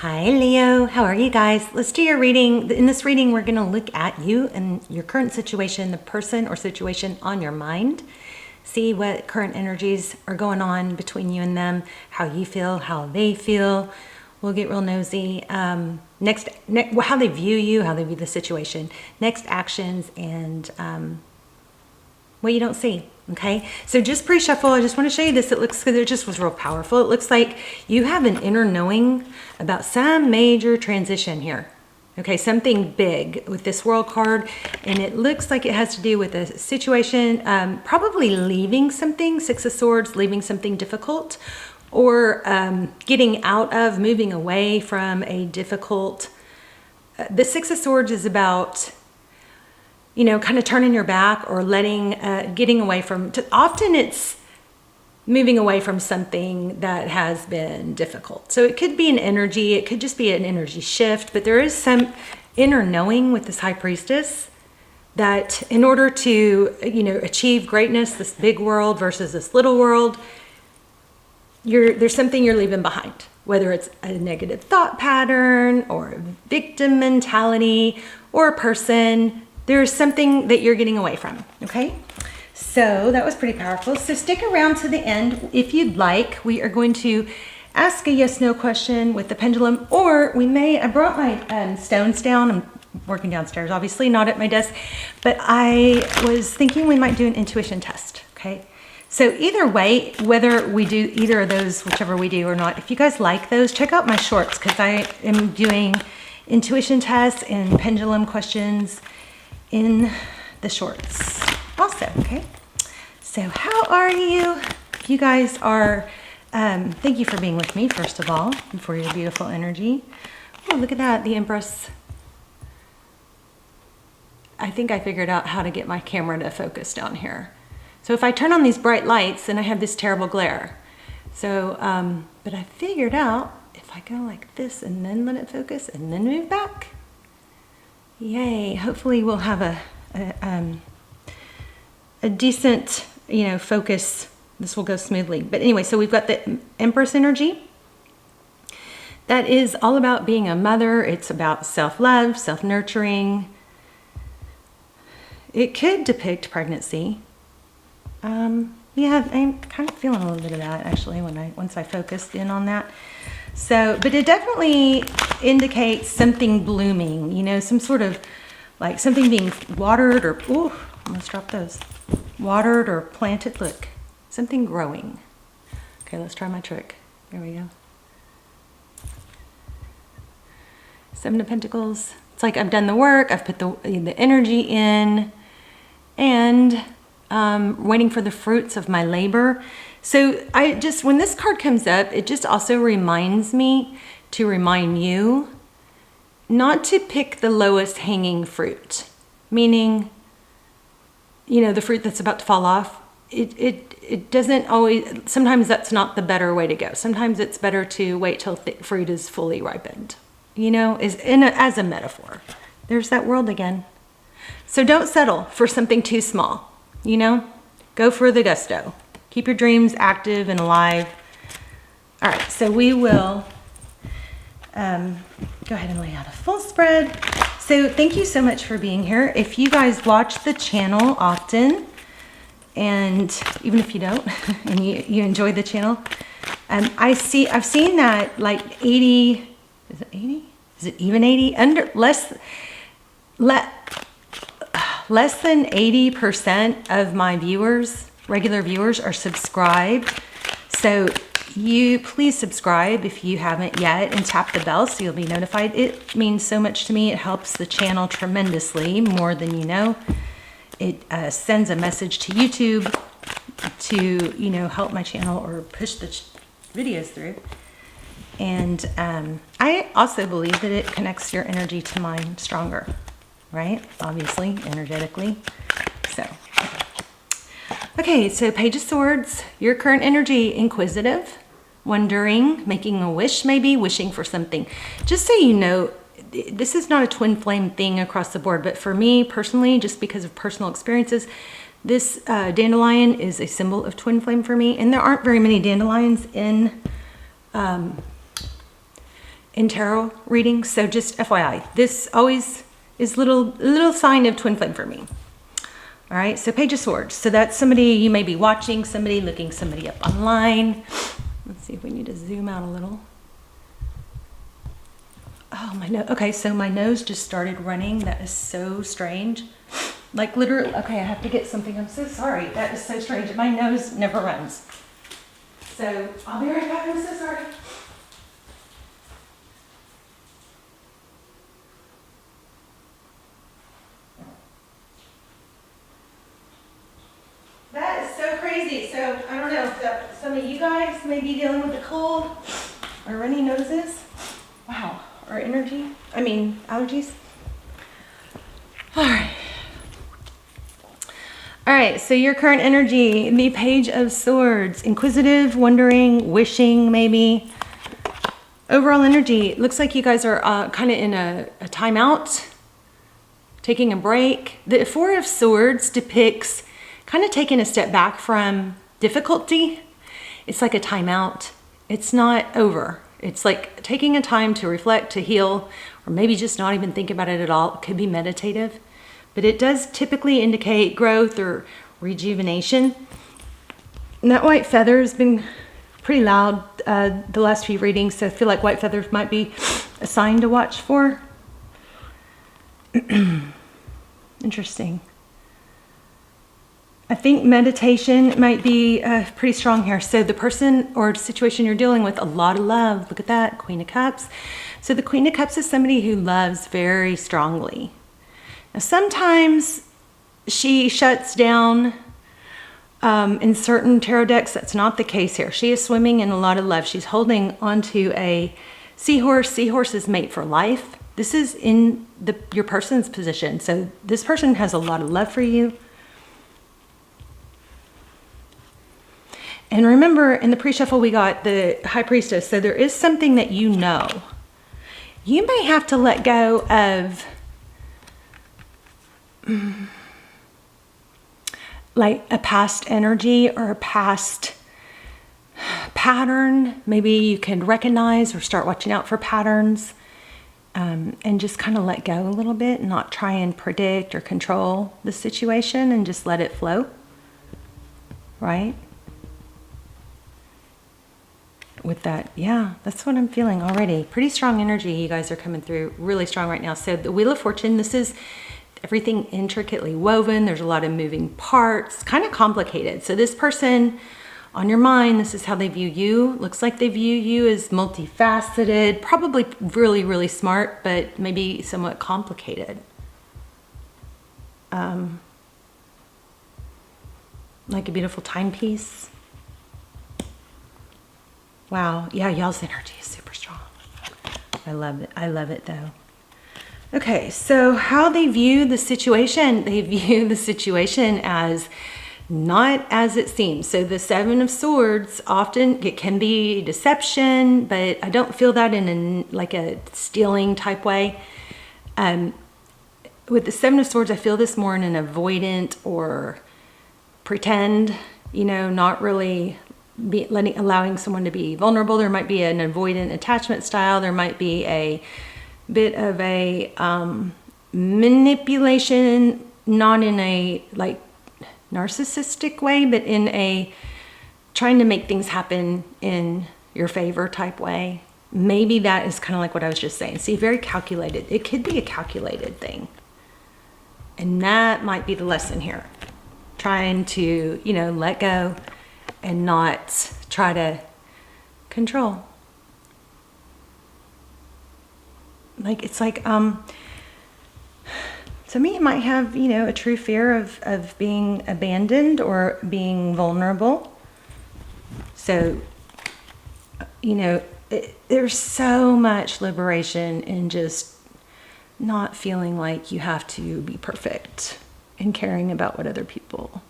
Hi Leo, how are you guys? Let's do your reading. In this reading, we're going to look at you and your current situation, the person or situation on your mind. See what current energies are going on between you and them, how you feel, how they feel. We'll get real nosy. Next, how they view you, how they view the situation. Next actions and what you don't see. Okay, so just pre-shuffle, I just want to show you this. It looks, because it just was real powerful. It looks like you have an inner knowing about some major transition here. Okay, something big with this world card, and it looks like it has to do with a situation, probably leaving something, Six of Swords, leaving something difficult, or getting out of, moving away from a difficult, the Six of Swords is about, you know, kind of turning your back or letting, getting away from, often it's moving away from something that has been difficult. So it could be an energy, it could just be an energy shift, but there is some inner knowing with this High Priestess that in order to, you know, achieve greatness, this big world versus this little world, there's something you're leaving behind, whether it's a negative thought pattern or a victim mentality or a person. There's something that you're getting away from, okay? So that was pretty powerful. So stick around to the end if you'd like. We are going to ask a yes/no question with the pendulum, or we may, I brought my stones down. I'm working downstairs, obviously, not at my desk, but I was thinking we might do an intuition test, okay? So either way, whether we do either of those, whichever we do or not, if you guys like those, check out my shorts, because I am doing intuition tests and pendulum questions in the shorts also, okay? So how are you? You guys are, thank you for being with me, first of all, and for your beautiful energy. Oh, look at that, the Empress. I think I figured out how to get my camera to focus down here. So if I turn on these bright lights, then I have this terrible glare. So, but I figured out if I go like this and then let it focus and then move back, yay, hopefully we'll have a decent, you know, focus. This will go smoothly. But anyway, so we've got the Empress energy. That is all about being a mother. It's about self-love, self-nurturing. It could depict pregnancy. Yeah, I'm kind of feeling a little bit of that actually once I focused in on that. So, but it definitely indicates something blooming, you know, some sort of like something being watered or, ooh, almost dropped those. Watered or planted, look, something growing. Okay, let's try my trick. There we go. Seven of Pentacles. It's like I've done the work, I've put the energy in, and waiting for the fruits of my labor. So I just, when this card comes up, it just also reminds me to remind you not to pick the lowest hanging fruit, meaning, you know, the fruit that's about to fall off. It doesn't always, sometimes that's not the better way to go. Sometimes it's better to wait till fruit is fully ripened, you know, as a metaphor. There's that world again. So don't settle for something too small, you know, go for the gusto. Keep your dreams active and alive. All right, so we will go ahead and lay out a full spread. So thank you so much for being here. If you guys watch the channel often, and even if you don't, and you enjoy the channel, I've seen that like 80, is it 80? Is it even 80? Less than 80% of my viewers, regular viewers, are subscribed. So you please subscribe if you haven't yet and tap the bell so you'll be notified. It means so much to me. It helps the channel tremendously, more than you know. It sends a message to YouTube to, you know, help my channel or push the videos through. And I also believe that it connects your energy to mine stronger, right? Obviously, energetically. So, okay, so Page of Swords, your current energy, inquisitive, wondering, making a wish maybe, wishing for something. Just so you know, this is not a twin flame thing across the board, but for me personally, just because of personal experiences, this dandelion is a symbol of twin flame for me, and there aren't very many dandelions in in tarot readings. So just FYI, this always is little sign of twin flame for me. All right, so Page of Swords. So that's somebody you may be watching, somebody looking somebody up online. Let's see if we need to zoom out a little. Oh, my nose. Okay, so my nose just started running. That is so strange. Like literally, okay, I have to get something. I'm so sorry. That is so strange. My nose never runs. So I'll be right back. I'm so sorry. That is so crazy. So I don't know if some of you guys may be dealing with a cold or runny noses. Wow. Or allergies. All right. All right, so your current energy, the Page of Swords, inquisitive, wondering, wishing maybe. Overall energy, looks like you guys are kind of in a timeout, taking a break. The Four of Swords depicts kind of taking a step back from difficulty. It's like a timeout. It's not over. It's like taking a time to reflect, to heal, or maybe just not even think about it at all. It could be meditative. But it does typically indicate growth or rejuvenation. And that white feather has been pretty loud the last few readings, so I feel like white feathers might be a sign to watch for. Interesting. I think meditation might be pretty strong here. So the person or situation you're dealing with, a lot of love. Look at that, Queen of Cups. So the Queen of Cups is somebody who loves very strongly. Now, sometimes she shuts down. In certain tarot decks, that's not the case here. She is swimming in a lot of love. She's holding onto a seahorse. Seahorses mate for life. This is in your person's position. So this person has a lot of love for you. And remember, in the pre-shuffle, we got the High Priestess. So there is something that you know. You may have to let go of like a past energy or a past pattern. Maybe you can recognize or start watching out for patterns, and just kind of let go a little bit and not try and predict or control the situation and just let it flow, right? With that, yeah, that's what I'm feeling already. Pretty strong energy you guys are coming through, really strong right now. So the Wheel of Fortune, this is everything intricately woven. There's a lot of moving parts, kind of complicated. So this person on your mind, this is how they view you. Looks like they view you as multifaceted, probably really, really smart, but maybe somewhat complicated. Like a beautiful timepiece. Wow, yeah, y'all's energy is super strong. I love it. I love it though. Okay, so how they view the situation, they view the situation as not as it seems. So the Seven of Swords, often it can be deception, but I don't feel that in like a stealing type way. With the Seven of Swords, I feel this more in an avoidant or pretend, not really allowing someone to be vulnerable. There might be an avoidant attachment style. There might be a bit of a manipulation, not in a like narcissistic way, but in a trying to make things happen in your favor type way. Maybe that is kind of like what I was just saying. See, very calculated. It could be a calculated thing. And that might be the lesson here. Trying to, let go and not try to control. It's like, to me, it might have, a true fear of being abandoned or being vulnerable. So, there's so much liberation in just not feeling like you have to be perfect and caring about what other people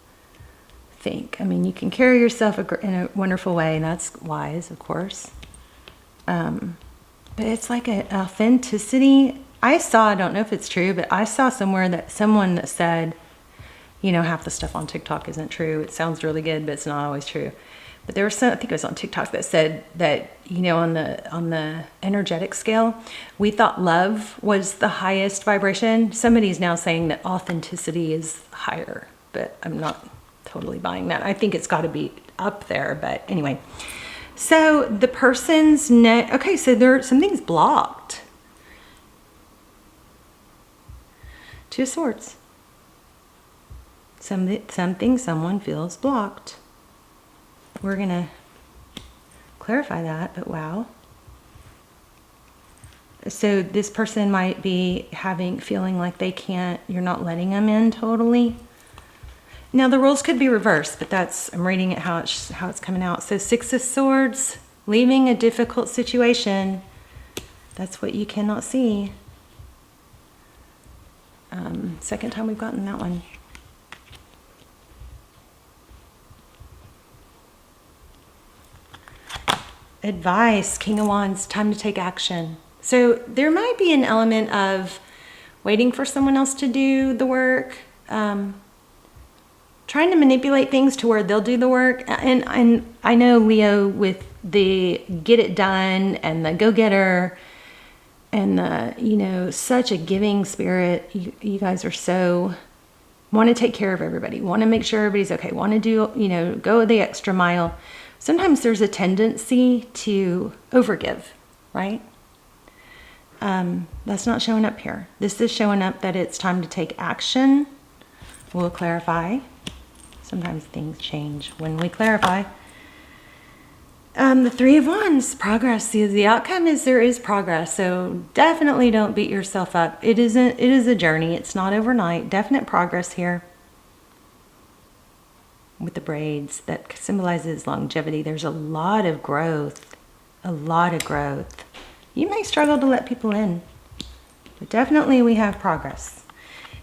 think. I mean, you can carry yourself in a wonderful way, and that's wise, of course. But it's like an authenticity. I don't know if it's true, but I saw someone that said, half the stuff on TikTok isn't true. It sounds really good, but it's not always true. But there was some, I think it was on TikTok, that said that, you know, on the energetic scale, we thought love was the highest vibration. Somebody's now saying that authenticity is higher, but I'm not totally buying that. I think it's got to be up there, but anyway. So the person's okay, so something's blocked. Two of Swords. Something someone feels blocked. We're going to clarify that, but wow. So this person might be feeling like they can't, you're not letting them in totally. Now the roles could be reversed, but I'm reading it how it's coming out. So 6 of Swords, leaving a difficult situation. That's what you cannot see. Second time we've gotten that one. Advice, King of Wands, time to take action. So there might be an element of waiting for someone else to do the work, trying to manipulate things to where they'll do the work. And I know Leo, with the get it done and the go-getter and the, you know, such a giving spirit. You guys are want to take care of everybody, want to make sure everybody's okay, want to do, you know, go the extra mile. Sometimes there's a tendency to overgive, right? That's not showing up here. This is showing up that it's time to take action. We'll clarify. Sometimes things change when we clarify. The 3 of Wands, progress. See, the outcome is there is progress. So definitely don't beat yourself up. It is a journey. It's not overnight. Definite progress here. With the braids, that symbolizes longevity. There's a lot of growth. A lot of growth. You may struggle to let people in, but definitely we have progress.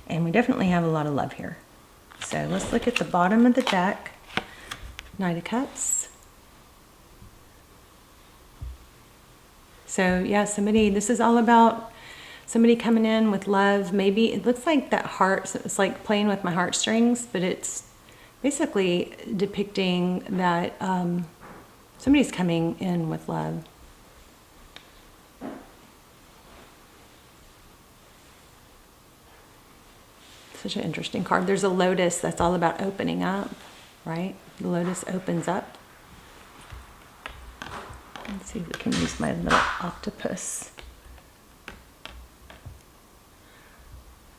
And we definitely have a lot of love here. So let's look at the bottom of the deck. Knight of Cups. So yeah, this is all about somebody coming in with love. Maybe it looks like that heart, it's like playing with my heartstrings, but it's basically depicting that somebody's coming in with love. Such an interesting card. There's a lotus that's all about opening up, right? The lotus opens up. Let's see if we can use my little octopus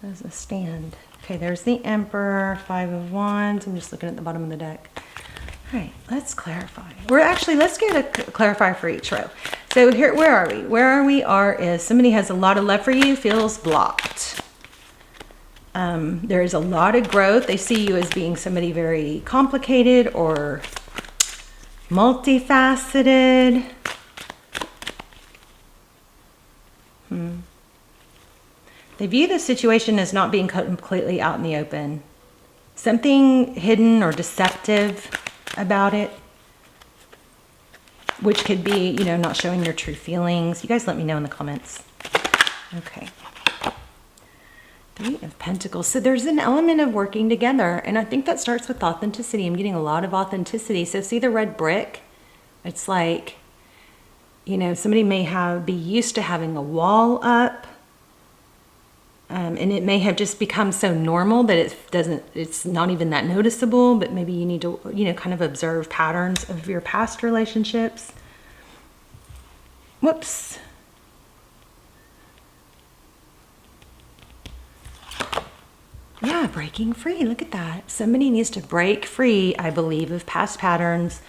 as a stand. Okay, there's the Emperor, 5 of Wands. I'm just looking at the bottom of the deck. All right, let's clarify. Let's get a clarifier for each row. So here, where are we? Where we are is somebody has a lot of love for you, feels blocked. There is a lot of growth. They see you as being somebody very complicated or multifaceted. They view the situation as not being completely out in the open. Something hidden or deceptive about it, which could be, you know, not showing your true feelings. You guys let me know in the comments. Okay. 3 of Pentacles. So there's an element of working together, and I think that starts with authenticity. I'm getting a lot of authenticity. So see the red brick? It's like, you know, somebody may be used to having a wall up, and it may have just become so normal that it's not even that noticeable, but maybe you need to, you know, kind of observe patterns of your past relationships. Whoops. Yeah, breaking free. Look at that. Somebody needs to break free, I believe, of past patterns,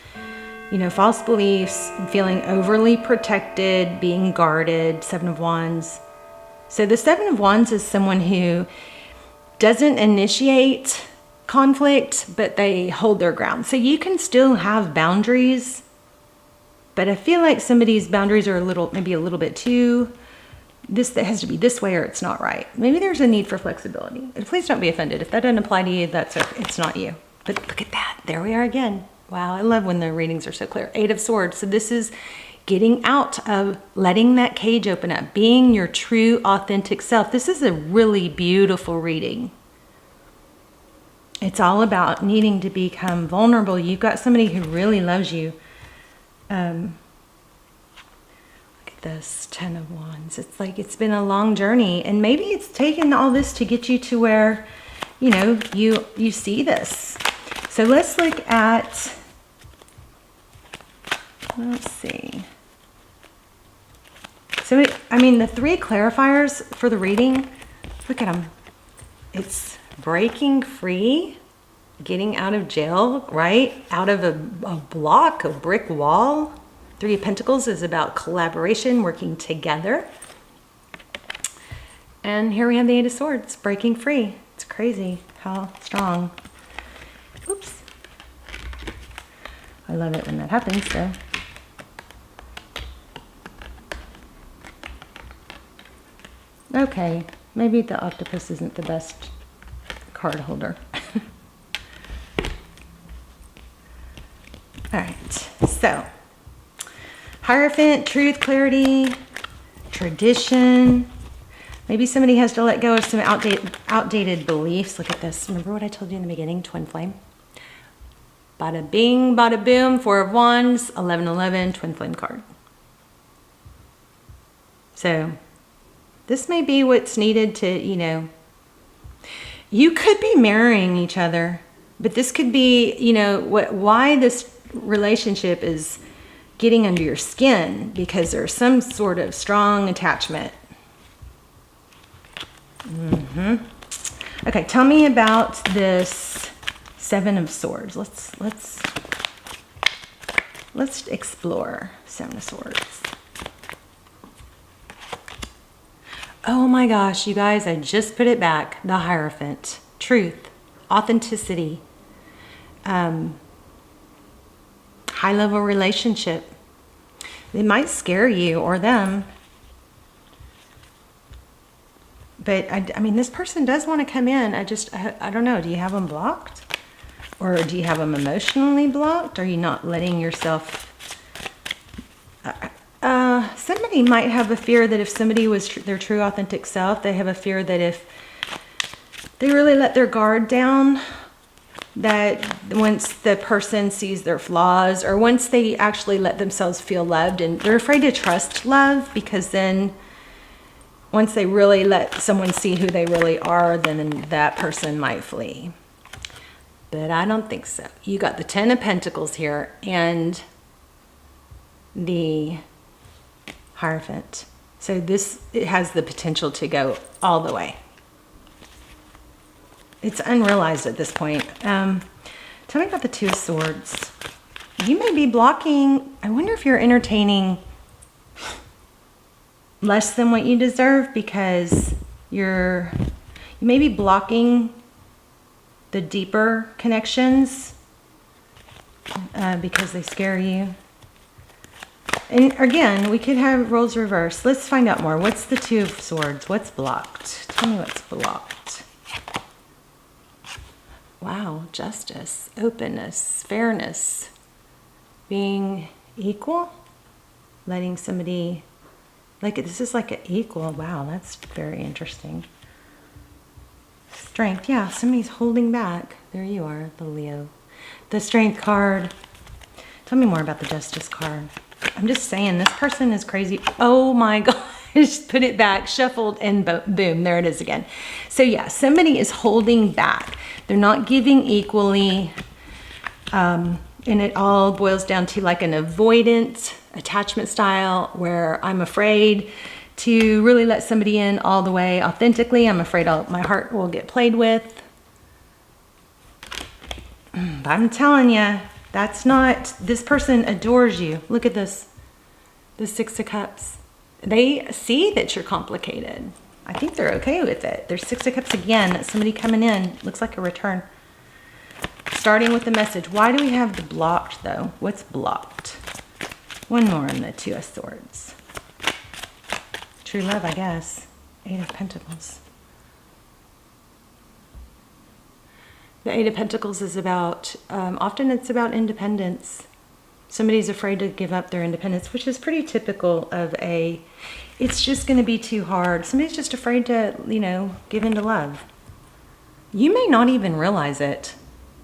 you know, false beliefs, feeling overly protected, being guarded. 7 of Wands. So the 7 of Wands is someone who doesn't initiate conflict, but they hold their ground. So you can still have boundaries, but I feel like somebody's boundaries are maybe a little bit too, that has to be this way or it's not right. Maybe there's a need for flexibility. Please don't be offended. If that doesn't apply to you, it's not you. But look at that. There we are again. Wow, I love when the readings are so clear. 8 of Swords. So this is getting out of letting that cage open up, being your true, authentic self. This is a really beautiful reading. It's all about needing to become vulnerable. You've got somebody who really loves you. Look at this, 10 of Wands. It's like it's been a long journey, and maybe it's taken all this to get you to where, you know, you see this. So let's look at, let's see. So, I mean, the 3 clarifiers for the reading, look at them. It's breaking free, getting out of jail, right? Out of a block, a brick wall. 3 of Pentacles is about collaboration, working together. And here we have the 8 of Swords, breaking free. It's crazy how strong. Oops. I love it when that happens, though. Okay, maybe the octopus isn't the best card holder. All right, so Hierophant, truth, clarity, tradition. Maybe somebody has to let go of some outdated beliefs. Look at this. Remember what I told you in the beginning, twin flame? Bada bing, bada boom, 4 of Wands, 1111, twin flame card. So this may be what's needed to, you know, you could be marrying each other, but this could be, you know, why this relationship is getting under your skin, because there's some sort of strong attachment. Okay, tell me about this 7 of Swords. Let's explore 7 of Swords. Oh my gosh, you guys, I just put it back. The Hierophant. Truth, authenticity, high-level relationship. They might scare you or them. But, I mean, this person does want to come in. I don't know. Do you have them blocked? Or do you have them emotionally blocked? Are you not letting yourself... somebody might have a fear that if somebody was their true authentic self, they have a fear that if they really let their guard down, that once the person sees their flaws, or once they actually let themselves feel loved, and they're afraid to trust love, because then once they really let someone see who they really are, then that person might flee. But I don't think so. You got the 10 of Pentacles here and the Hierophant. So it has the potential to go all the way. It's unrealized at this point. Tell me about the 2 of Swords. You may be blocking. I wonder if you're entertaining less than what you deserve, because you may be blocking the deeper connections because they scare you. And again, we could have roles reversed. Let's find out more. What's the 2 of Swords? What's blocked? Tell me what's blocked. Wow, justice, openness, fairness, being equal, letting somebody, like, this is like an equal. Wow, that's very interesting. Strength, yeah, somebody's holding back. There you are, the Leo. The Strength card. Tell me more about the Justice card. I'm just saying, this person is crazy. Oh my gosh, put it back, shuffled, and boom, there it is again. So yeah, somebody is holding back. They're not giving equally. And it all boils down to like an avoidant attachment style, where I'm afraid to really let somebody in all the way authentically. I'm afraid my heart will get played with. But I'm telling you, that's not, this person adores you. Look at this, the 6 of Cups. They see that you're complicated. I think they're okay with it. There's 6 of Cups again. That's somebody coming in. Looks like a return. Starting with the message. Why do we have the blocked though? What's blocked? One more on the 2 of Swords. True love, I guess. 8 of Pentacles. The 8 of Pentacles is about, often it's about independence. Somebody's afraid to give up their independence, which is pretty typical of it's just going to be too hard. Somebody's just afraid to, you know, give in to love. You may not even realize it.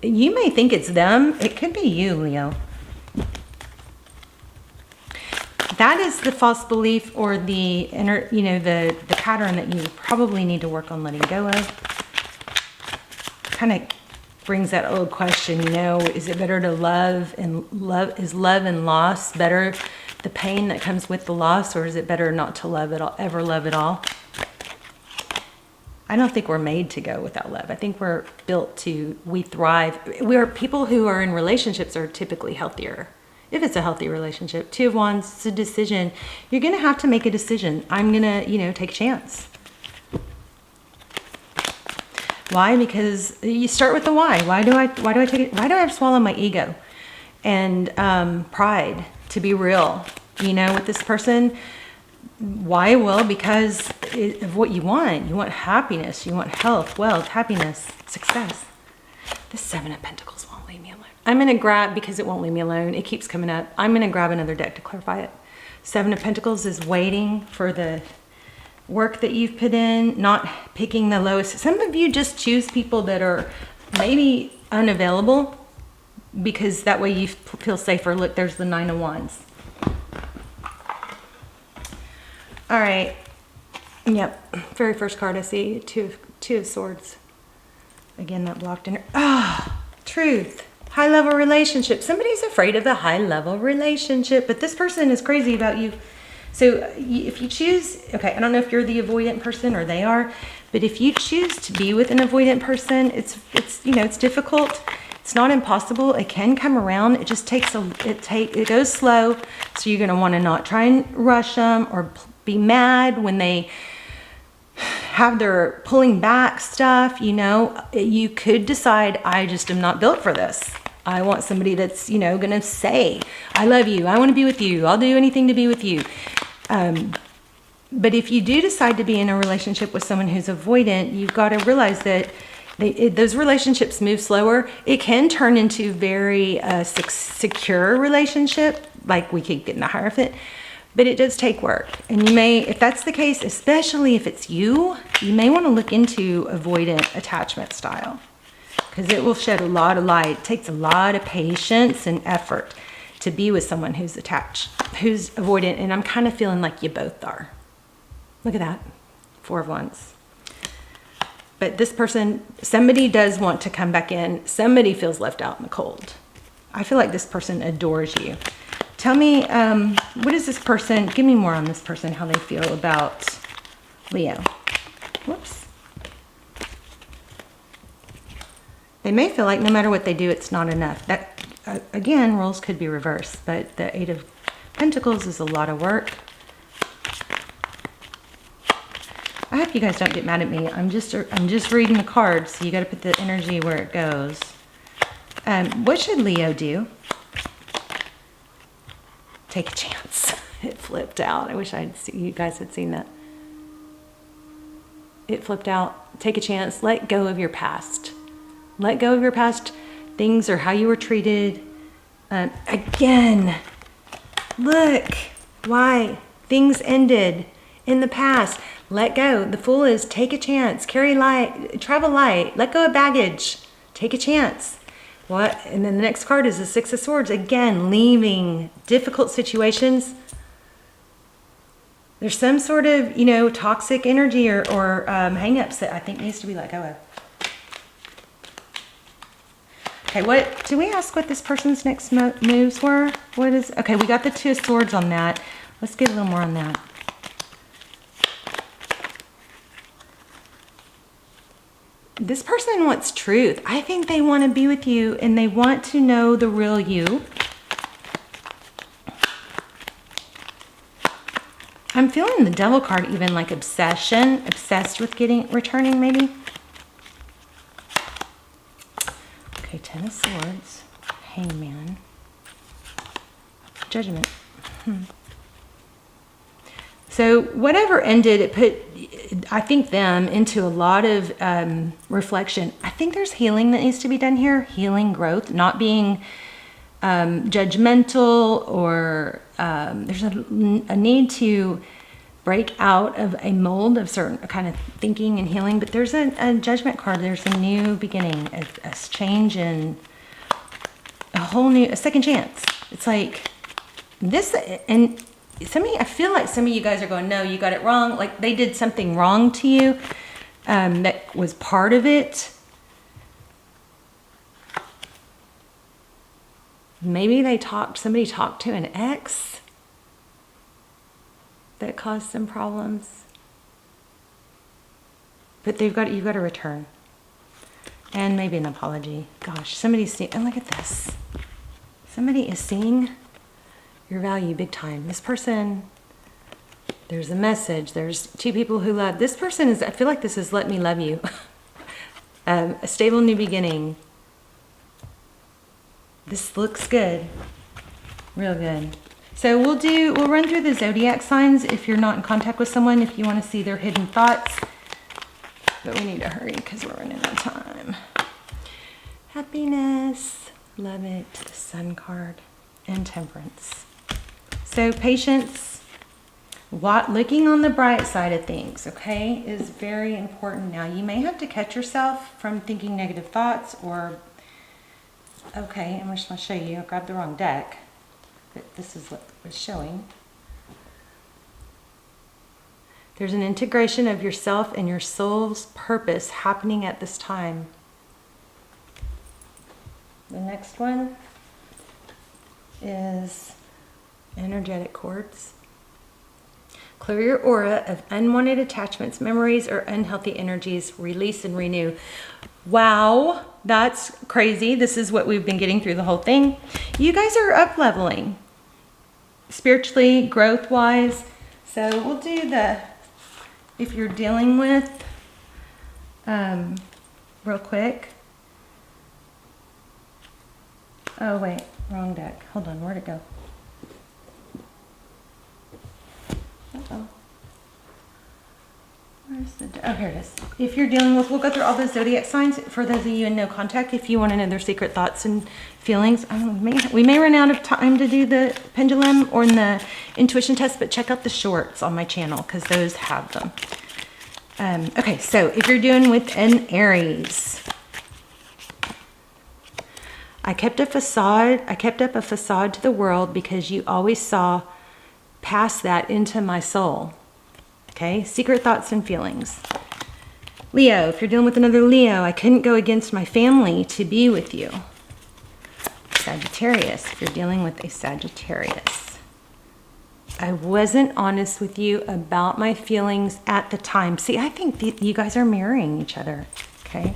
You may think it's them. It could be you, Leo. That is the false belief or the inner, the pattern that you probably need to work on letting go of. Kind of brings that old question, is it better to love is love and loss better, the pain that comes with the loss, or is it better not to love at all, ever love at all? I don't think we're made to go without love. I think we're built to, we thrive. People who are in relationships are typically healthier. If it's a healthy relationship, 2 of Wands, it's a decision. You're going to have to make a decision. I'm going to, take a chance. Why? Because you start with the why. Why do I take it? Why do I have to swallow my ego and pride to be real? With this person. Why? Well, because of what you want. You want happiness. You want health, wealth, happiness, success. The 7 of Pentacles won't leave me alone. I'm going to grab, because it won't leave me alone. It keeps coming up. I'm going to grab another deck to clarify it. 7 of Pentacles is waiting for the work that you've put in, not picking the lowest. Some of you just choose people that are maybe unavailable because that way you feel safer. Look, there's the 9 of Wands. All right. Yep. Very first card I see, two of Swords. Again, that blocked in. Truth. High level relationship. Somebody's afraid of the high level relationship, but this person is crazy about you. So if you choose, okay, I don't know if you're the avoidant person or they are, but if you choose to be with an avoidant person, it's difficult. It's not impossible. It can come around. It just takes it goes slow. So you're going to want to not try and rush them or be mad when they have their pulling back stuff. You could decide, I just am not built for this. I want somebody that's, going to say, I love you. I want to be with you. I'll do anything to be with you. But if you do decide to be in a relationship with someone who's avoidant, you've got to realize that those relationships move slower. It can turn into very secure relationship, like we could get in the Hierophant, but it does take work. And you may, if that's the case, especially if it's you may want to look into avoidant attachment style, because it will shed a lot of light. It takes a lot of patience and effort to be with someone who's attached, who's avoidant, and I'm kind of feeling like you both are. Look at that, 4 of Wands. But this person, somebody does want to come back in. Somebody feels left out in the cold. I feel like this person adores you. Tell me, what is this person, give me more on this person, how they feel about Leo. Whoops. They may feel like no matter what they do, it's not enough. That, again, roles could be reversed, but the 8 of Pentacles is a lot of work. I hope you guys don't get mad at me. I'm just reading the cards, so you got to put the energy where it goes. What should Leo do? Take a chance. It flipped out. I wish you guys had seen that. It flipped out. Take a chance. Let go of your past. Let go of your past things or how you were treated. Again, look why things ended in the past. Let go. The Fool is take a chance, carry light, travel light, let go of baggage, take a chance. What? And then the next card is the 6 of Swords. Again, leaving difficult situations. There's some sort of, toxic energy or hang-ups that I think needs to be let go of. Okay, do we ask what this person's next moves were? Okay, we got the 2 of Swords on that. Let's get a little more on that. This person wants truth. I think they want to be with you and they want to know the real you. I'm feeling the Devil card even like obsession, obsessed with returning maybe. Okay, 10 of Swords, Hangman, Judgment. So whatever ended, it put, I think, them into a lot of reflection. I think there's healing that needs to be done here. Healing, growth, not being judgmental, or there's a need to break out of a certain kind of thinking and healing. But there's a judgment card. There's a new beginning, a change in a second chance. It's like this, and I feel like some of you guys are going, no, you got it wrong. Like they did something wrong to you that was part of it. Maybe somebody talked to an ex that caused some problems. But you've got to return. And maybe an apology. Gosh, somebody's seeing, and look at this. Somebody is seeing your value big time. This person, there's a message. There's two people who love. This person I feel like this is let me love you. A stable new beginning. This looks good. Real good. So we'll run through the zodiac signs if you're not in contact with someone, if you want to see their hidden thoughts. But we need to hurry because we're running out of time. Happiness, love it, the Sun card, and Temperance. So patience, looking on the bright side of things, okay, is very important. Now, you may have to catch yourself from thinking negative thoughts or, okay, I'm just going to show you. I grabbed the wrong deck, but this is what it's showing. There's an integration of yourself and your soul's purpose happening at this time. The next one is energetic cords. Clear your aura of unwanted attachments, memories, or unhealthy energies. Release and renew. Wow, that's crazy. This is what we've been getting through the whole thing. You guys are up leveling spiritually, growth-wise. So we'll do if you're dealing with, real quick. Oh, wait, wrong deck. Hold on, where'd it go? Uh-oh. Where's the deck? Oh, here it is. If you're dealing with, we'll go through all the zodiac signs for those of you in no contact. If you want to know their secret thoughts and feelings, we may run out of time to do the pendulum or the intuition test, but check out the shorts on my channel because those have them. Okay, so if you're doing with an Aries, I kept up a facade to the world because you always saw past that into my soul. Okay, secret thoughts and feelings. Leo, if you're dealing with another Leo, I couldn't go against my family to be with you. Sagittarius, if you're dealing with a Sagittarius, I wasn't honest with you about my feelings at the time. See, I think you guys are mirroring each other, okay?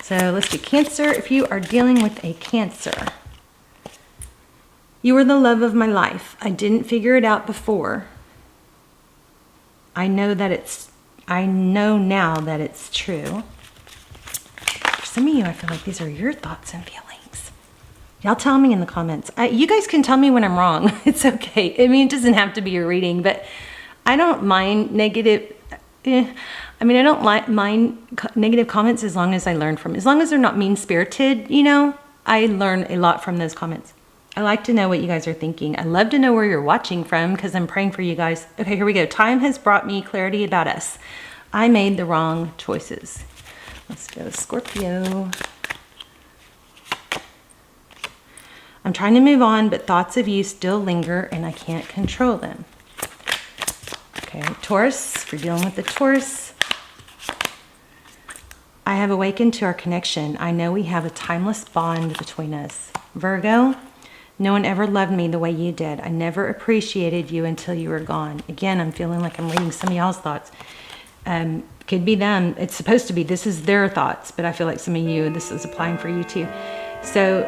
So let's do Cancer. If you are dealing with a Cancer, you were the love of my life. I didn't figure it out before. I know now that it's true. For some of you, I feel like these are your thoughts and feelings. Y'all tell me in the comments. You guys can tell me when I'm wrong. It's okay. I mean, it doesn't have to be a reading, but I don't mind negative. I don't mind negative comments as long as I learn from. As long as they're not mean-spirited, I learn a lot from those comments. I like to know what you guys are thinking. I love to know where you're watching from because I'm praying for you guys. Okay, here we go. Time has brought me clarity about us. I made the wrong choices. Let's go Scorpio. I'm trying to move on, but thoughts of you still linger and I can't control them. Okay, Taurus, if you're dealing with the Taurus, I have awakened to our connection. I know we have a timeless bond between us. Virgo, no one ever loved me the way you did. I never appreciated you until you were gone. Again, I'm feeling like I'm reading some of y'all's thoughts. Could be them. It's supposed to be. This is their thoughts, but I feel like some of you, this is applying for you too. So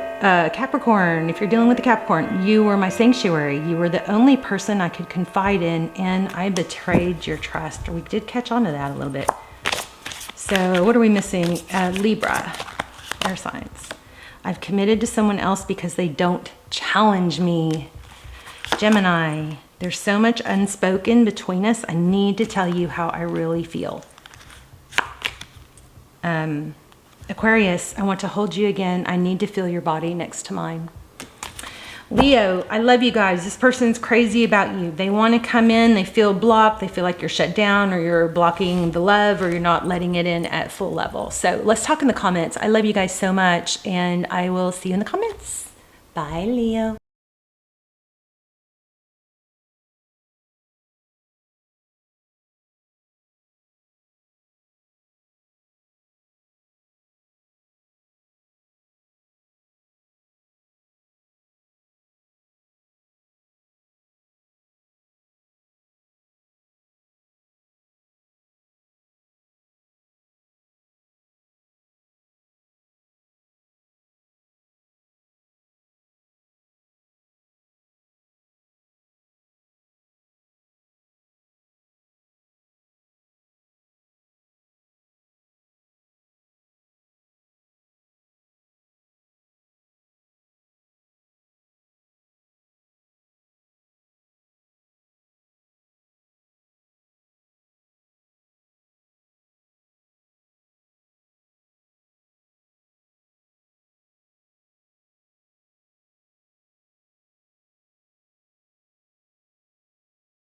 Capricorn, if you're dealing with the Capricorn, you were my sanctuary. You were the only person I could confide in, and I betrayed your trust. We did catch on to that a little bit. So what are we missing? Libra, air signs. I've committed to someone else because they don't challenge me. Gemini, there's so much unspoken between us. I need to tell you how I really feel. Aquarius, I want to hold you again. I need to feel your body next to mine. Leo, I love you guys. This person's crazy about you. They want to come in, they feel blocked, they feel like you're shut down or you're blocking the love or you're not letting it in at full level. So let's talk in the comments. I love you guys so much and I will see you in the comments. Bye, Leo.